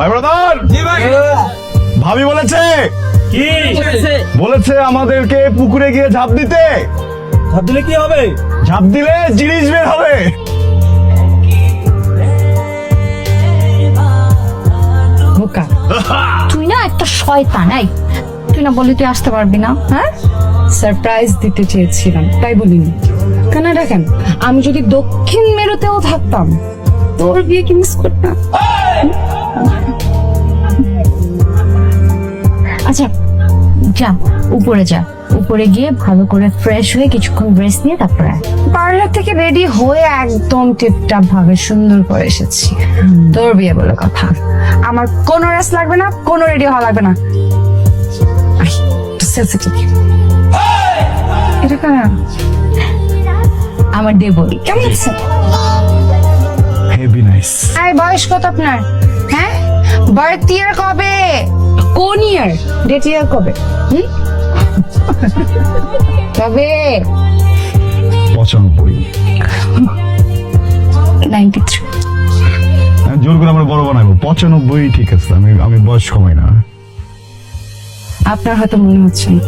ভাই ব্রাদার, ভাবি বলেছে কি বলেছে আমাদেরকে পুকুরে গিয়ে ঝাঁপ দিতে। ভাব দিলে কি হবে? ঝাঁপ দিলে জিনিস বের হবে। বোকা তুই না একটা শয়তান। এই তুই না বললি তুই আসতে পারবি না? হ্যাঁ, সারপ্রাইজ দিতে চেয়েছিলাম তাই বলিনি। কেন দেখেন, আমি যদি দক্ষিণ মেরুতেও থাকতাম তোর বিয়ে কি মিস করতাম? আচ্ছা যা, উপরে যা, উপরে গিয়ে ভালো করে ফ্রেশ হয়ে কিছুক্ষণ রেস্ট নিয়ে তারপরে আয়। পার্লার থেকে রেডি হয়ে একদম টিপটাপ ভাবে সুন্দর করে এসেছি। তোর বিয়ে বলে কথা, আমার কোনো রেস্ট লাগবে না, কোনো রেডি হওয়া লাগবে না। আয়, একটু sensitive। এটা কারা? আমার দেবর। কেমন আছে? Heavy nice. আয়, বয়স কত আপনার? হ্যাঁ, বার্থ ইয়ার কবে? কোন ইয়ার? ডেট ইয়ার কবে? কবে? 95। 93। জোর করে আমরা বড় বানাবো। 95 ঠিক আছে, আমি বয়স কমাই না। আপনার হয়তো মনে হচ্ছে না।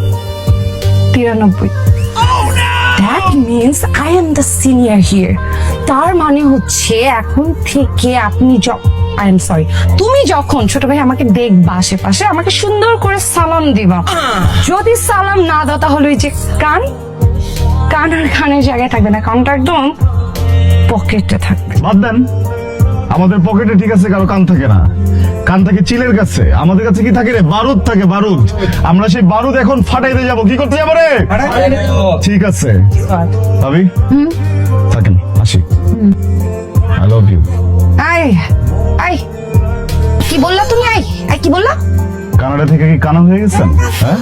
93। That means I am the senior here. তার মানে হচ্ছে এখন থেকে আপনি I am sorry, তুমি যখন ছোট ভাই আমাকে দেখবা আশেপাশে, আমাকে সুন্দর করে সালাম দিবা। যদি সালাম না দাও তাহলে ওই যে কান আর কানের জায়গায় থাকবে না, কানটা একদম পকেটে থাকবে। বাদ দেন, আমাদের পকেটে ঠিক আছে, কারো কান থাকে না। কান থাকে চিলের কাছে, আমাদের কাছে কি থাকে রে? বারুদ থাকে, বারুদ। আমরা সেই বারুদ এখন ফাটাইতে যাবো। কি করতে যাবো রে? ঠিক আছে ভাবি, থাকেন, আসি। I love you. আই কি বললা তুমি? আই কি বললা? কানাডা থেকে কি কানা হয়ে গেছেন? হ্যাঁ,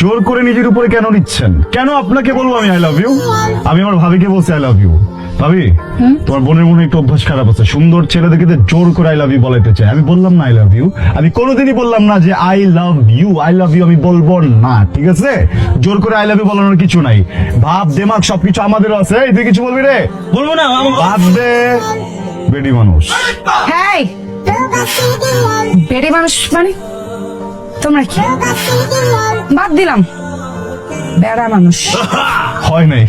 জোর করে নিজের উপরে কেন নিচ্ছেন? কেন আপনাকে বলবো আমি আই লাভ ইউ? আমি আমার ভাবিকে বলছি আই লাভ ইউ। ভাবি, তোমার বোনের মনে একটু অভ্যাস খারাপ আছে, সুন্দর ছেলে দেখে জোর করে আই লাভ ইউ বলাইতে চাই। আমি বললাম না আই লাভ ইউ, আমি কোনোদিনই বললাম না যে আই লাভ ইউ আমি বলবো না, ঠিক আছে? জোর করে আই লাভ ইউ বলানোর কিছু নাই। ভাব দেমাগ সবকিছু আমাদেরও আছে। এই তুই কিছু বলবি রে? বলবো না। বাদ দে, বেডি মানুষ। হ্যাঁ, বেড়ে মানুষ মানে তোমরা কি? বাদ দিলাম, বেড়া মানুষ। হয় নাই।